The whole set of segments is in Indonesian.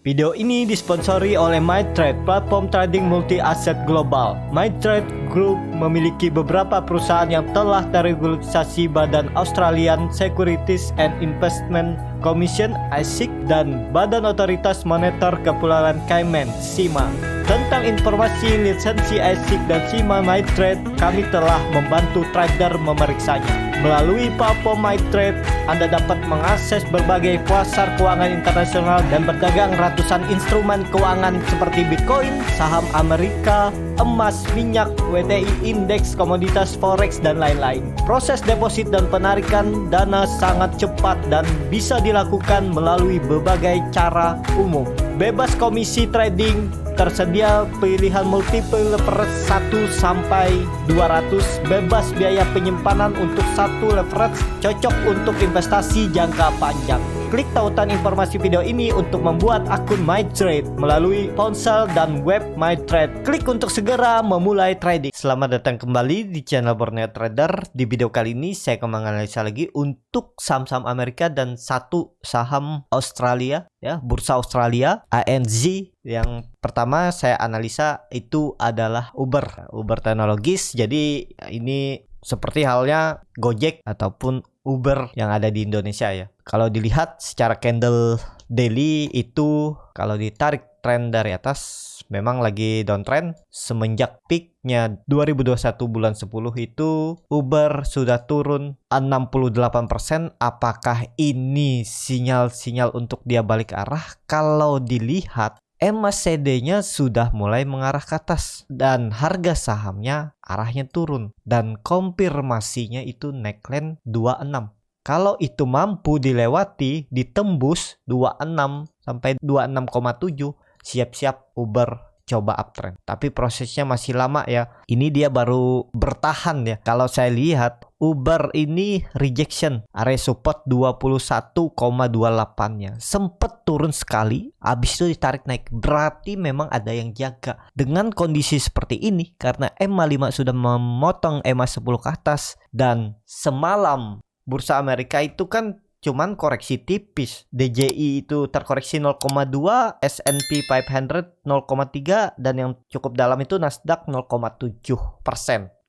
Video ini disponsori oleh MyTrade, platform trading multi-aset global. MyTrade Group memiliki beberapa perusahaan yang telah terregulasi Badan Australian Securities and Investment Commission (ASIC) dan Badan Otoritas Moneter Kepulauan Cayman (CIMA). Tentang informasi lisensi ASIC dan CIMA MyTrade, kami telah membantu trader memeriksanya. Melalui platform MyTrade, Anda dapat mengakses berbagai pasar keuangan internasional dan berdagang ratusan instrumen keuangan seperti Bitcoin, saham Amerika, emas, minyak, WTI, indeks, komoditas, forex, dan lain-lain. Proses deposit dan penarikan dana sangat cepat dan bisa dilakukan melalui berbagai cara umum. Bebas komisi trading, tersedia pilihan multiple leverage 1 sampai 200, bebas biaya penyimpanan untuk satu leverage, cocok untuk investasi jangka panjang. Klik tautan informasi video ini untuk membuat akun MyTrade melalui ponsel dan web MyTrade. Klik untuk segera memulai trading. Selamat datang kembali di channel Borneo Trader. Di video kali ini saya akan menganalisa lagi untuk saham-saham Amerika dan satu saham Australia, ya, bursa Australia, ANZ. Yang pertama saya analisa itu adalah Uber Technologies. Jadi ini seperti halnya Gojek ataupun Uber yang ada di Indonesia, ya. Kalau dilihat secara candle daily itu, kalau ditarik tren dari atas memang lagi downtrend. Semenjak peaknya 2021 bulan 10 itu Uber sudah turun 68%. Apakah ini sinyal-sinyal untuk dia balik arah? Kalau dilihat MACD-nya sudah mulai mengarah ke atas dan harga sahamnya arahnya turun, dan konfirmasinya itu neckline 26. Kalau itu mampu dilewati, ditembus 26 sampai 26,7, siap-siap Uber coba uptrend. Tapi prosesnya masih lama, ya. Ini dia baru bertahan, ya. Kalau saya lihat Uber ini rejection area support 21,28-nya. Sempet turun sekali, habis itu ditarik naik. Berarti memang ada yang jaga. Dengan kondisi seperti ini, karena MA5 sudah memotong MA10 ke atas, dan semalam bursa Amerika itu kan cuman koreksi tipis. DJI itu terkoreksi 0,2, S&P 500 0,3, dan yang cukup dalam itu Nasdaq 0,7%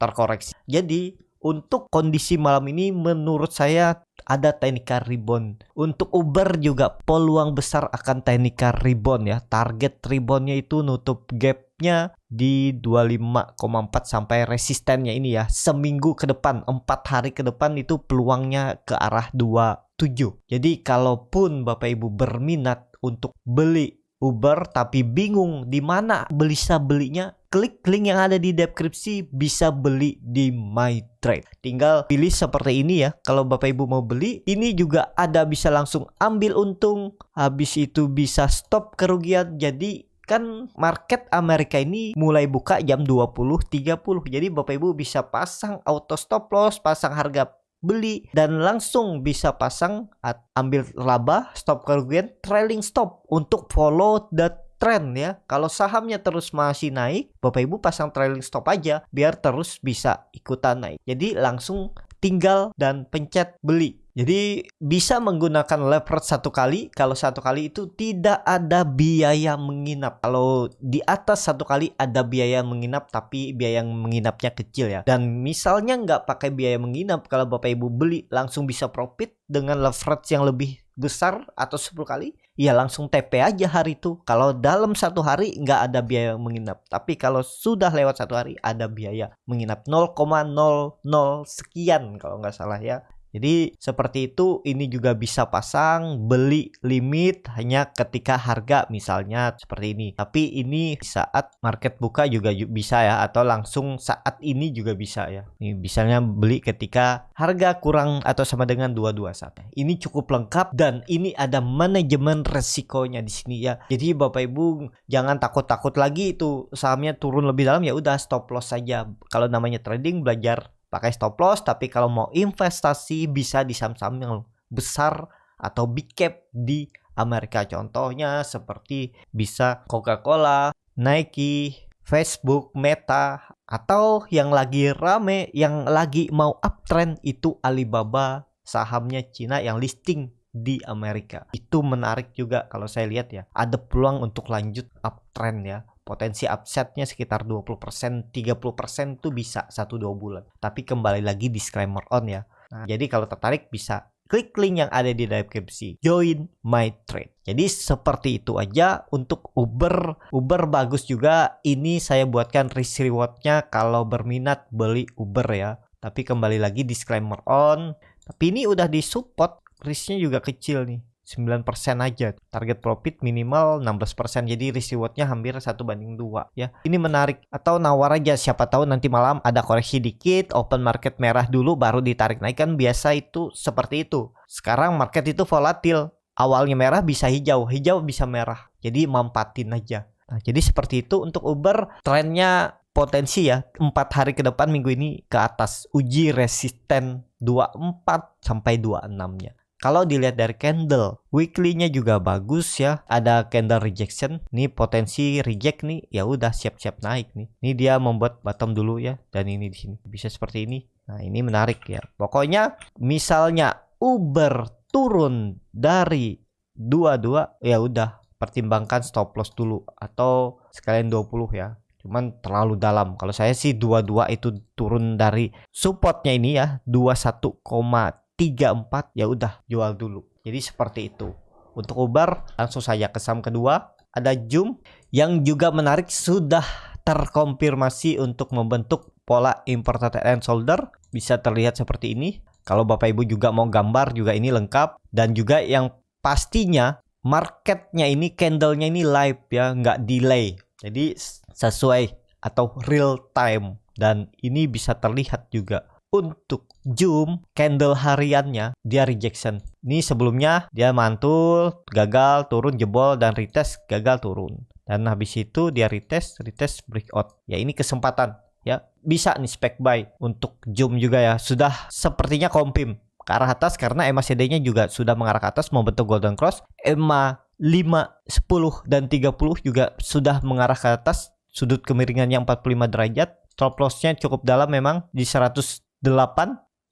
terkoreksi. Jadi untuk kondisi malam ini menurut saya ada technical rebound. Untuk Uber juga peluang besar akan technical rebound, ya. Target reboundnya itu nutup gapnya di 25,4 sampai resistennya ini, ya. Seminggu ke depan, 4 hari ke depan itu peluangnya ke arah 27. Jadi kalaupun Bapak Ibu berminat untuk beli Uber tapi bingung di mana bisa belinya, klik link yang ada di deskripsi, bisa beli di MyTrade. Tinggal pilih seperti ini, ya. Kalau Bapak Ibu mau beli, ini juga ada bisa langsung ambil untung, habis itu bisa stop kerugian. Jadi kan market Amerika ini mulai buka jam 20.30. Jadi Bapak Ibu bisa pasang auto stop loss, pasang harga beli, dan langsung bisa pasang ambil laba, stop kerugian, trailing stop untuk follow the trend, ya. Kalau sahamnya terus masih naik, Bapak Ibu pasang trailing stop aja biar terus bisa ikutan naik. Jadi langsung tinggal dan pencet beli. Jadi bisa menggunakan leverage 1 kali. Kalau 1 kali itu tidak ada biaya menginap. Kalau di atas 1 kali ada biaya menginap, tapi biaya menginapnya kecil, ya. Dan misalnya nggak pakai biaya menginap, kalau Bapak Ibu beli langsung bisa profit dengan leverage yang lebih besar atau 10 kali, ya langsung TP aja hari itu. Kalau dalam 1 hari nggak ada biaya menginap. Tapi kalau sudah lewat 1 hari ada biaya menginap 0,00 sekian kalau nggak salah, ya. Jadi seperti itu. Ini juga bisa pasang beli limit hanya ketika harga misalnya seperti ini. Tapi ini saat market buka juga bisa, ya, atau langsung saat ini juga bisa, ya. Ini misalnya beli ketika harga kurang atau sama dengan 221. Ini cukup lengkap dan ini ada manajemen resikonya di sini, ya. Jadi Bapak Ibu jangan takut-takut lagi itu sahamnya turun lebih dalam, ya udah stop loss saja. Kalau namanya trading, belajar pakai stop loss. Tapi kalau mau investasi bisa di saham-saham yang besar atau big cap di Amerika. Contohnya seperti bisa Coca-Cola, Nike, Facebook, Meta, atau yang lagi rame, yang lagi mau uptrend itu Alibaba, sahamnya Cina yang listing di Amerika. Itu menarik juga kalau saya lihat ya. Ada peluang untuk lanjut uptrend ya. Potensi upsetnya sekitar 20%, 30% tuh bisa 1-2 bulan. Tapi kembali lagi disclaimer on ya. Nah, jadi kalau tertarik bisa klik link yang ada di deskripsi. Join my trade. Jadi seperti itu aja untuk Uber. Uber bagus juga. Ini saya buatkan risk rewardnya kalau berminat beli Uber ya. Tapi kembali lagi disclaimer on. Tapi ini udah disupport. Risknya juga kecil nih. 9% aja. Target profit minimal 16%. Jadi risk rewardnya hampir 1:2 ya. Ini menarik. Atau nawar aja, siapa tahu nanti malam ada koreksi dikit, open market merah dulu baru ditarik naik, kan biasa itu seperti itu. Sekarang market itu volatil. Awalnya merah bisa hijau, hijau bisa merah. Jadi mampatin aja. Nah, jadi seperti itu untuk Uber. Trennya potensi ya 4 hari ke depan minggu ini ke atas. Uji resisten 24 sampai 26-nya. Kalau dilihat dari candle, weekly-nya juga bagus ya. Ada candle rejection. Ini potensi reject nih. Ya udah siap-siap naik nih. Ini dia membuat bottom dulu ya. Dan ini di sini bisa seperti ini. Nah, ini menarik ya. Pokoknya misalnya Uber turun dari 22, ya udah pertimbangkan stop loss dulu atau sekalian 20 ya. Cuman terlalu dalam. Kalau saya sih 22 itu turun dari supportnya ini ya 21,34, ya udah jual dulu. Jadi seperti itu. Untuk Uber langsung saja ke saham kedua. Ada Zoom yang juga menarik, sudah terkonfirmasi untuk membentuk pola imported and shoulder. Bisa terlihat seperti ini. Kalau Bapak Ibu juga mau gambar juga ini lengkap. Dan juga yang pastinya marketnya ini, candlenya ini live ya, nggak delay. Jadi sesuai atau real time. Dan ini bisa terlihat juga. Untuk Zoom, candle hariannya dia rejection. Ini sebelumnya dia mantul, gagal, turun, jebol, dan retest, gagal, turun. Dan habis itu dia retest breakout. Ya ini kesempatan ya. Bisa nih spec buy untuk Zoom juga ya. Sudah sepertinya confirm ke arah atas karena MACD-nya juga sudah mengarah ke atas membentuk golden cross. EMA 5, 10, dan 30 juga sudah mengarah ke atas. Sudut kemiringannya 45 derajat. Stop loss-nya cukup dalam memang di 108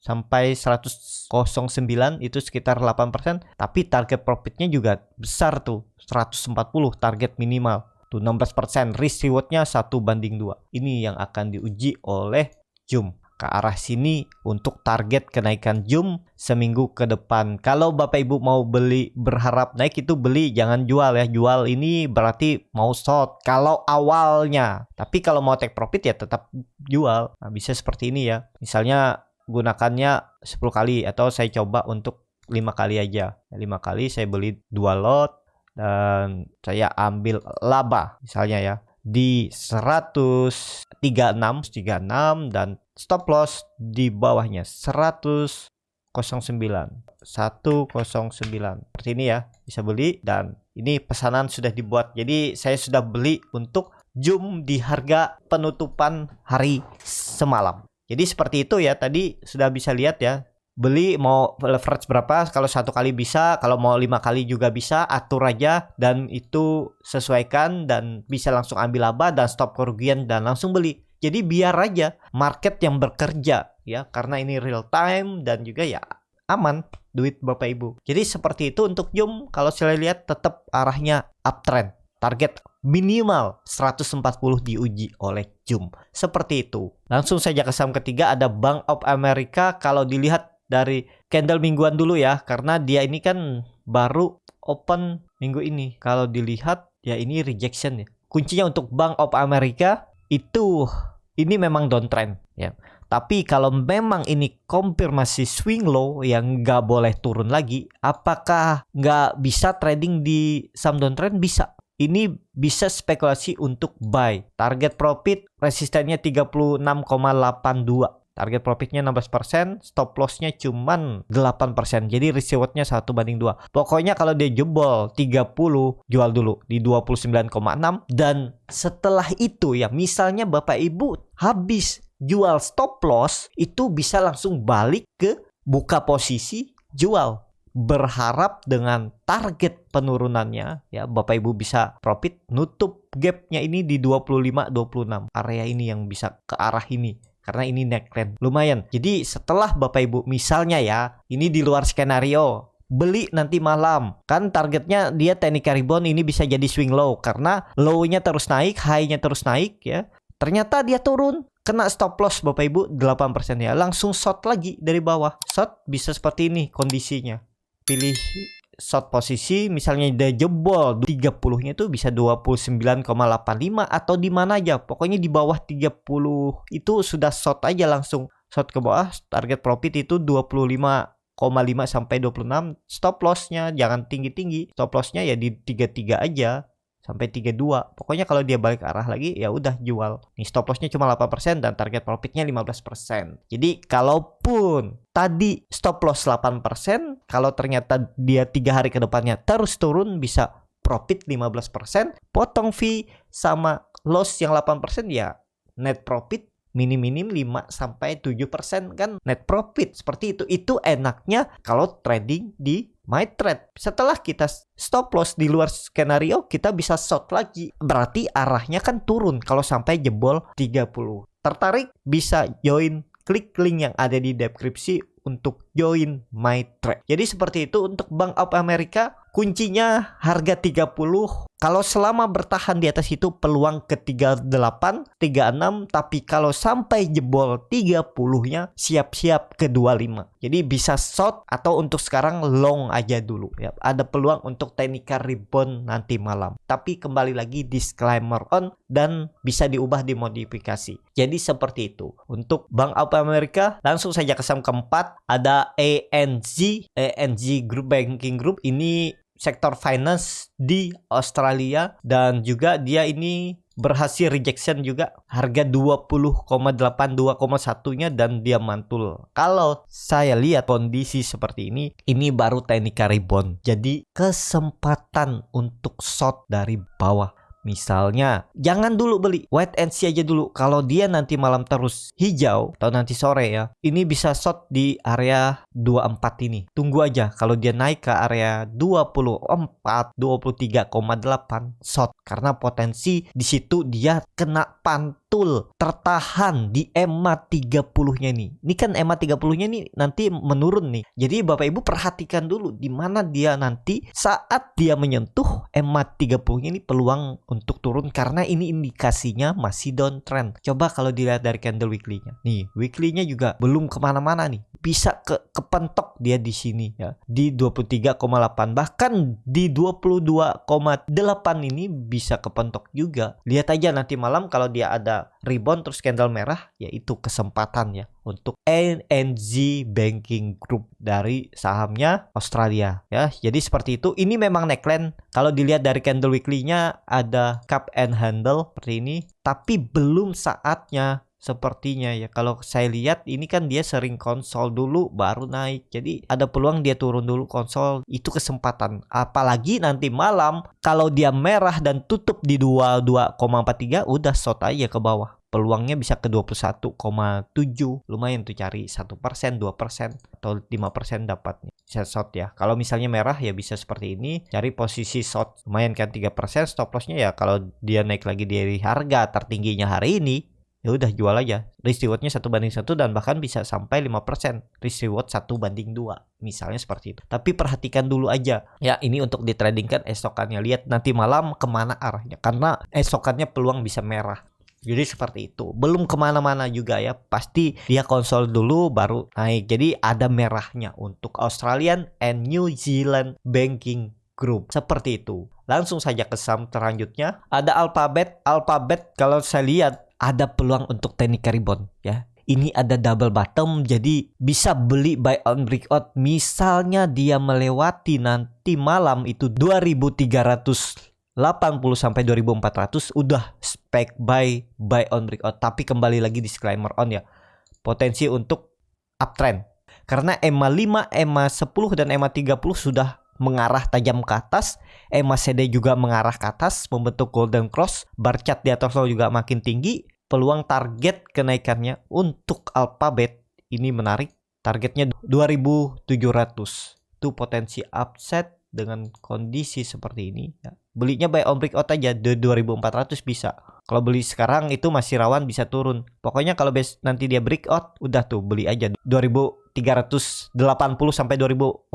sampai 109, itu sekitar 8%. Tapi target profitnya juga besar tuh, 140 target minimal. Tuh 16%, risk rewardnya 1:2. Ini yang akan diuji oleh Zoom. Ke arah sini untuk target kenaikan Zoom seminggu ke depan. Kalau Bapak Ibu mau beli berharap naik, itu beli, jangan jual ya. Jual ini berarti mau short kalau awalnya. Tapi kalau mau take profit ya tetap jual. Nah, bisa seperti ini ya. Misalnya gunakannya 10 kali atau saya coba untuk 5 kali aja. 5 kali saya beli 2 lot dan saya ambil laba misalnya ya di 136 dan stop loss di bawahnya 109 seperti ini ya, bisa beli. Dan ini pesanan sudah dibuat, jadi saya sudah beli untuk Zoom di harga penutupan hari semalam. Jadi seperti itu ya, tadi sudah bisa lihat ya, beli mau leverage berapa, kalau 1 kali bisa, kalau mau 5 kali juga bisa, atur aja dan itu sesuaikan dan bisa langsung ambil laba dan stop kerugian dan langsung beli. Jadi biar aja market yang bekerja ya, karena ini real time dan juga ya aman duit Bapak Ibu. Jadi seperti itu untuk Zoom. Kalau saya lihat tetap arahnya uptrend. Target minimal 140 diuji oleh Zoom. Seperti itu. Langsung saja ke saham ketiga, ada Bank of America. Kalau dilihat dari candle mingguan dulu ya, karena dia ini kan baru open minggu ini. Kalau dilihat ya ini rejection ya. Kuncinya untuk Bank of America itu ini memang downtrend ya. Tapi kalau memang ini konfirmasi swing low yang nggak boleh turun lagi, apakah nggak bisa trading di saham downtrend? Bisa. Ini bisa spekulasi untuk buy. Target profit resistennya 36,82. Target profitnya 16%, stop lossnya cuman 8%. Jadi risk rewardnya 1:2. Pokoknya kalau dia jebol 30, jual dulu di 29,6. Dan setelah itu ya, misalnya Bapak Ibu habis jual stop loss, itu bisa langsung balik ke buka posisi jual. Berharap dengan target penurunannya ya, Bapak Ibu bisa profit, nutup gapnya ini di 25-26. Area ini yang bisa ke arah ini. Karena ini neckline lumayan. Jadi setelah Bapak Ibu misalnya ya, ini di luar skenario, beli nanti malam. Kan targetnya dia technical rebound ini bisa jadi swing low karena low-nya terus naik, high-nya terus naik ya. Ternyata dia turun, kena stop loss Bapak Ibu 8% ya. Langsung short lagi dari bawah. Short bisa seperti ini kondisinya. Pilih short posisi, misalnya udah jebol 30-nya itu bisa 29,85 atau di mana aja. Pokoknya di bawah 30 itu sudah short aja langsung. Short ke bawah, target profit itu 25,5 sampai 26. Stop loss-nya jangan tinggi-tinggi. Stop loss-nya ya di 33 aja sampai 32. Pokoknya kalau dia balik arah lagi ya udah jual. Nih stop loss-nya cuma 8% dan target profitnya 15%. Jadi kalaupun tadi stop loss 8%, kalau ternyata dia 3 hari ke depannya terus turun bisa profit 15%, potong fee sama loss yang 8% ya net profit minim-minim 5-7% kan net profit. Seperti itu. Itu enaknya kalau trading di MyTrade. Setelah kita stop loss di luar skenario, kita bisa short lagi. Berarti arahnya kan turun kalau sampai jebol 30. Tertarik? Bisa join, klik link yang ada di deskripsi untuk join MyTrade. Jadi seperti itu untuk Bank of America. Kuncinya harga 30. Kalau selama bertahan di atas itu peluang ke 38, 36. Tapi kalau sampai jebol 30-nya siap-siap ke 25. Jadi bisa short atau untuk sekarang long aja dulu ya. Ada peluang untuk technical rebound nanti malam. Tapi kembali lagi disclaimer on dan bisa diubah dimodifikasi. Jadi seperti itu. Untuk Bank of America langsung saja ke saham keempat. Ada ANZ Group Banking Group. Ini sektor finance di Australia dan juga dia ini berhasil rejection juga harga 20,8 2,1-nya dan dia mantul. Kalau saya lihat kondisi seperti ini baru technical rebound. Jadi kesempatan untuk short dari bawah. Misalnya, jangan dulu beli, wait and see aja dulu. Kalau dia nanti malam terus hijau atau nanti sore ya, ini bisa short di area 24 ini. Tunggu aja, kalau dia naik ke area 24, 23,8 short. Karena potensi di situ dia kena pantul, tertahan di EMA 30-nya nih. Ini kan EMA 30-nya nih nanti menurun nih. Jadi Bapak Ibu perhatikan dulu di mana dia nanti saat dia menyentuh EMA 30-nya ini peluang untuk turun karena ini indikasinya masih downtrend. Coba kalau dilihat dari candle weekly-nya. Nih, weekly-nya juga belum kemana-mana nih. Bisa kepentok dia di sini ya. Di 23,8 bahkan di 22,8 ini bisa kepentok juga. Lihat aja nanti malam kalau dia ada rebound terus candle merah, ya itu kesempatan ya untuk ANZ Banking Group dari sahamnya Australia ya. Jadi seperti itu. Ini memang neckline. Kalau dilihat dari candle weekly-nya ada cup and handle seperti ini, tapi belum saatnya sepertinya ya. Kalau saya lihat ini kan dia sering konsol dulu baru naik. Jadi ada peluang dia turun dulu konsol. Itu kesempatan. Apalagi nanti malam kalau dia merah dan tutup di 22,43 udah short aja ke bawah. Peluangnya bisa ke 21,7. Lumayan tuh cari 1%, 2% atau 5% dapatnya. Bisa short ya. Kalau misalnya merah ya bisa seperti ini. Cari posisi short. Lumayan kan 3%. Stop lossnya ya kalau dia naik lagi dari harga tertingginya hari ini, ya udah jual aja. Risk rewardnya 1:1 dan bahkan bisa sampai 5%. Risk reward 1:2. Misalnya seperti itu. Tapi perhatikan dulu aja. Ya ini untuk ditradingkan esokannya. Lihat nanti malam kemana arahnya. Karena esokannya peluang bisa merah. Jadi seperti itu. Belum kemana-mana juga ya. Pasti dia konsol dulu baru naik. Jadi ada merahnya untuk Australian and New Zealand Banking Group. Seperti itu. Langsung saja ke saham selanjutnya. Ada Alphabet. Alphabet kalau saya lihat ada peluang untuk technical rebound ya. Ini ada double bottom, jadi bisa beli buy on breakout. Misalnya dia melewati nanti malam itu 2380 sampai 2400 udah spek buy on breakout. Tapi kembali lagi disclaimer on ya. Potensi untuk uptrend. Karena EMA 5, EMA 10 dan EMA 30 sudah mengarah tajam ke atas. EMA CD juga mengarah ke atas membentuk golden cross. Bar chart di atas juga makin tinggi. Peluang target kenaikannya untuk Alphabet ini menarik. Targetnya 2700. Itu potensi upset dengan kondisi seperti ini ya. Belinya buy on breakout aja 2400 bisa. Kalau beli sekarang itu masih rawan bisa turun. Pokoknya kalau nanti dia breakout udah tuh beli aja 2000 380 sampai 2400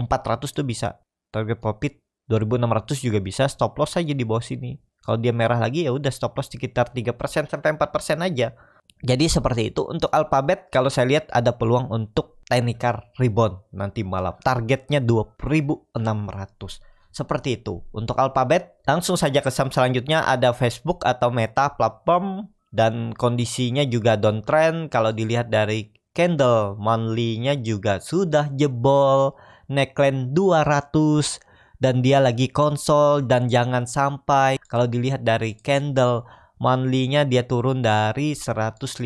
tuh bisa. Target profit 2600 juga bisa, stop loss aja di bawah sini. Kalau dia merah lagi ya udah stop loss sekitar 3% sampai 4% aja. Jadi seperti itu. Untuk Alphabet kalau saya lihat ada peluang untuk technical rebound nanti malam. Targetnya 2600. Seperti itu. Untuk Alphabet, langsung saja ke saham selanjutnya ada Facebook atau Meta platform, dan kondisinya juga downtrend. Kalau dilihat dari candle monthly-nya juga sudah jebol neckline 200 dan dia lagi konsol, dan jangan sampai kalau dilihat dari candle monthly-nya dia turun dari 150.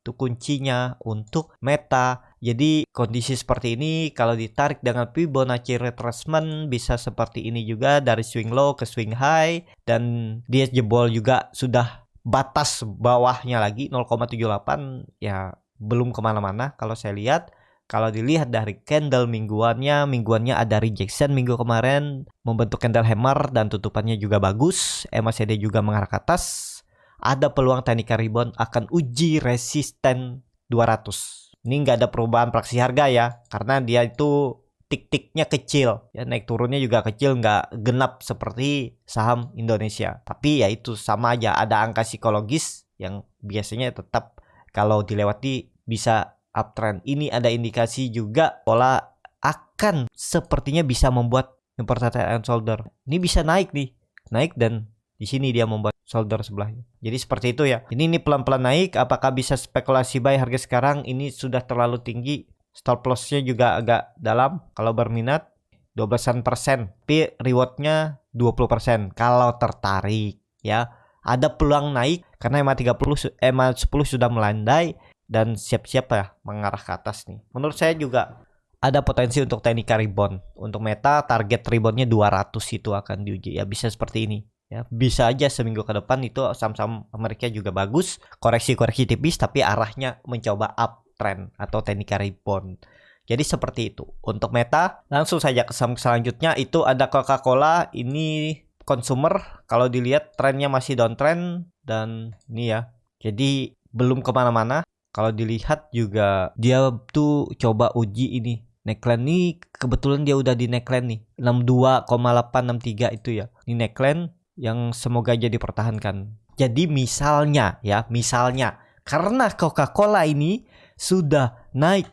Itu kuncinya untuk Meta. Jadi kondisi seperti ini kalau ditarik dengan Fibonacci retracement bisa seperti ini juga, dari swing low ke swing high, dan dia jebol juga sudah batas bawahnya lagi 0,78 ya, belum kemana-mana kalau saya lihat. Kalau dilihat dari candle mingguannya ada rejection minggu kemarin, membentuk candle hammer dan tutupannya juga bagus. MACD juga mengarah ke atas. Ada peluang technical rebound akan uji resisten 200. Ini nggak ada perubahan praksi harga ya, karena dia itu tik-tiknya kecil ya, naik turunnya juga kecil, nggak genap seperti saham Indonesia. Tapi ya itu sama aja, ada angka psikologis yang biasanya tetap kalau dilewati bisa uptrend. Ini ada indikasi juga pola akan sepertinya bisa membuat support and shoulder. Ini bisa naik nih, naik, dan di sini dia membuat shoulder sebelahnya. Jadi seperti itu ya. Ini pelan-pelan naik. Apakah bisa spekulasi buy harga sekarang? Ini sudah terlalu tinggi. Stop loss-nya juga agak dalam. Kalau berminat 12%, tapi rewardnya 20% kalau tertarik ya. Ada peluang naik karena EMA10 sudah melandai dan siap-siap ya mengarah ke atas nih. Menurut saya juga ada potensi untuk technical rebound. Untuk Meta target reboundnya 200 itu akan diuji ya, bisa seperti ini ya. Bisa aja seminggu ke depan itu saham-saham Amerika juga bagus, koreksi-koreksi tipis tapi arahnya mencoba uptrend atau technical rebound. Jadi seperti itu. Untuk Meta, langsung saja ke saham selanjutnya itu ada Coca-Cola. Ini consumer, kalau dilihat trennya masih downtrend dan ini ya. Jadi belum kemana-mana. Kalau dilihat juga dia tuh coba uji ini neckline nih, kebetulan dia udah di neckline nih 62,863 itu ya. Ini neckline yang semoga aja dipertahankan. Jadi misalnya karena Coca-Cola ini sudah naik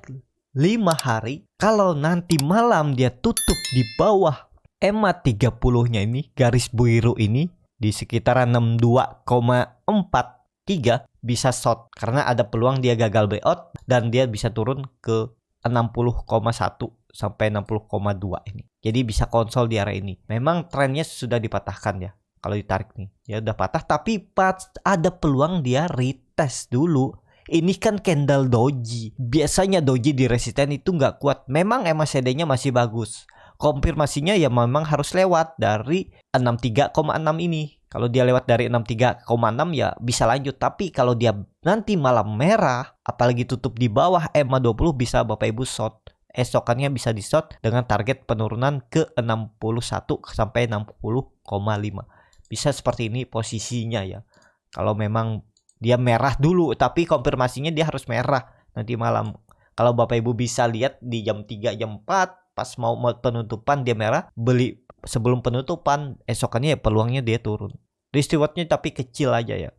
5 hari, kalau nanti malam dia tutup di bawah EMA 30-nya ini, garis biru ini di sekitaran 62,43, bisa short karena ada peluang dia gagal breakout dan dia bisa turun ke 60,1 sampai 60,2 ini. Jadi bisa konsol di area ini. Memang trennya sudah dipatahkan ya. Kalau ditarik nih, ya udah patah, tapi ada peluang dia retest dulu. Ini kan candle doji. Biasanya doji di resisten itu nggak kuat. Memang MACD-nya masih bagus. Konfirmasinya ya memang harus lewat dari 63,6 ini. Kalau dia lewat dari 63,6 ya bisa lanjut. Tapi kalau dia nanti malam merah, apalagi tutup di bawah EMA 20, bisa Bapak Ibu short. Esokannya bisa di short dengan target penurunan ke 61 sampai 60,5. Bisa seperti ini posisinya ya. Kalau memang dia merah dulu, tapi konfirmasinya dia harus merah nanti malam. Kalau Bapak Ibu bisa lihat di jam 3, jam 4, pas mau penutupan dia merah, beli sebelum penutupan, esokannya ya peluangnya dia turun. Risk rewardnya tapi kecil aja ya.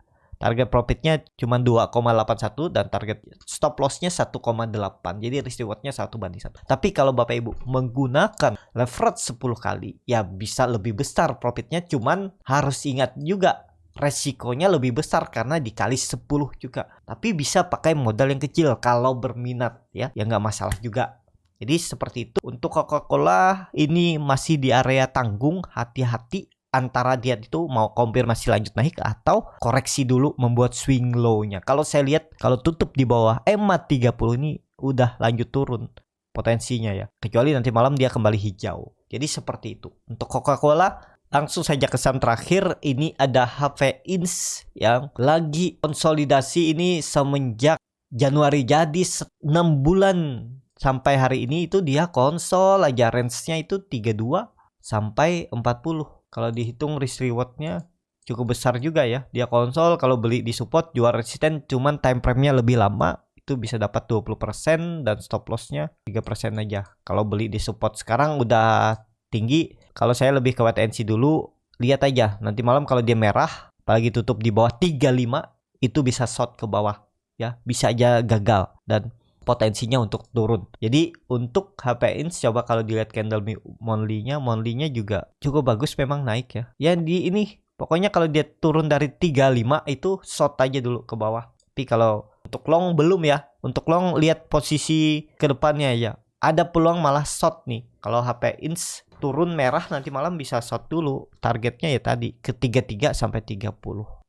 Target profitnya cuma 2,81 dan target stop lossnya 1,8. Jadi risk rewardnya 1:1. Tapi kalau Bapak Ibu menggunakan leverage 10 kali, ya bisa lebih besar profitnya. Cuman harus ingat juga resikonya lebih besar karena dikali 10 juga. Tapi bisa pakai modal yang kecil kalau berminat ya. Ya nggak masalah juga. Jadi seperti itu. Untuk Coca-Cola ini masih di area tanggung, hati-hati antara dia itu mau konfirmasi lanjut naik atau koreksi dulu membuat swing low-nya. Kalau saya lihat kalau tutup di bawah EMA 30 ini udah lanjut turun potensinya ya. Kecuali nanti malam dia kembali hijau. Jadi seperti itu. Untuk Coca-Cola langsung saja ke saham terakhir. Ini ada HVINS yang lagi konsolidasi ini semenjak Januari. Jadi 6 bulan sampai hari ini itu dia konsol aja, range-nya itu 32 sampai 40. Kalau dihitung risk reward-nya cukup besar juga ya. Dia konsol, kalau beli di support, jual resisten, cuman time frame-nya lebih lama. itu bisa dapat 20% dan stop lossnya 3% aja. Kalau beli di support sekarang udah tinggi. Kalau saya lebih ke wait and see dulu, lihat aja nanti malam kalau dia merah, apalagi tutup di bawah 35, itu bisa short ke bawah ya, bisa aja gagal dan potensinya untuk turun. Jadi untuk HP Ins coba kalau dilihat candle monthly-nya juga cukup bagus, memang naik ya. Ya di ini pokoknya kalau dia turun dari 35 itu short aja dulu ke bawah. Tapi kalau untuk long belum ya. Untuk long lihat posisi ke depannya ya. Ada peluang malah short nih. Kalau HP Ins turun merah nanti malam bisa short dulu. Targetnya ya tadi ke 33 sampai 30.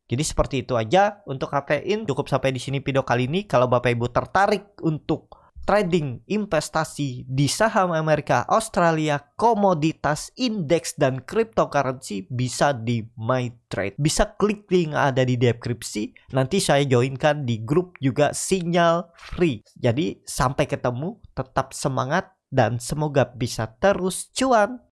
Jadi seperti itu aja untuk HPin. Cukup sampai di sini video kali ini. Kalau Bapak Ibu tertarik untuk trading investasi di saham Amerika, Australia, komoditas, indeks, dan cryptocurrency, bisa di MyTrade. Bisa klik link ada di deskripsi. Nanti saya joinkan di grup juga sinyal free. Jadi sampai ketemu, tetap semangat dan semoga bisa terus cuan.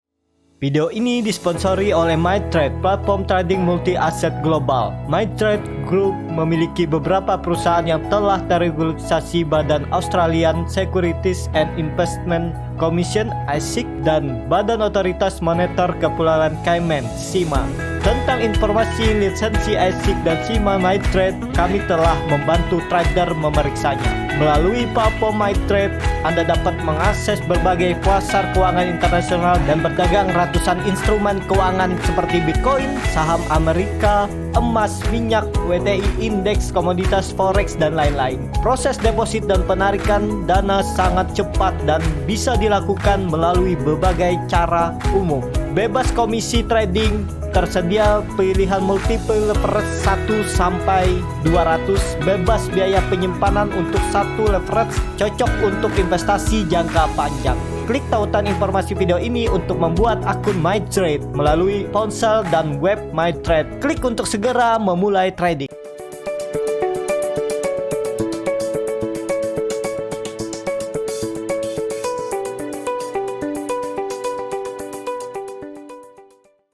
Video ini disponsori oleh MyTrade, platform trading multi-aset global. MyTrade Group memiliki beberapa perusahaan yang telah teregulasi Badan Australian Securities and Investment Commission (ASIC) dan Badan Otoritas Moneter Kepulauan Cayman (CIMA). Tentang informasi lisensi ASIC dan CIMA MyTrade, kami telah membantu trader memeriksanya. Melalui platform MyTrade, Anda dapat mengakses berbagai pasar keuangan internasional dan berdagang ratusan instrumen keuangan seperti Bitcoin, saham Amerika, emas, minyak, WTI, indeks, komoditas, forex, dan lain-lain. Proses deposit dan penarikan dana sangat cepat dan bisa dilakukan melalui berbagai cara umum. Bebas komisi trading, tersedia pilihan multiple leverage 1 sampai 200, bebas biaya penyimpanan untuk satu leverage, cocok untuk investasi jangka panjang. Klik tautan informasi video ini untuk membuat akun MyTrade melalui ponsel dan web MyTrade. Klik untuk segera memulai trading.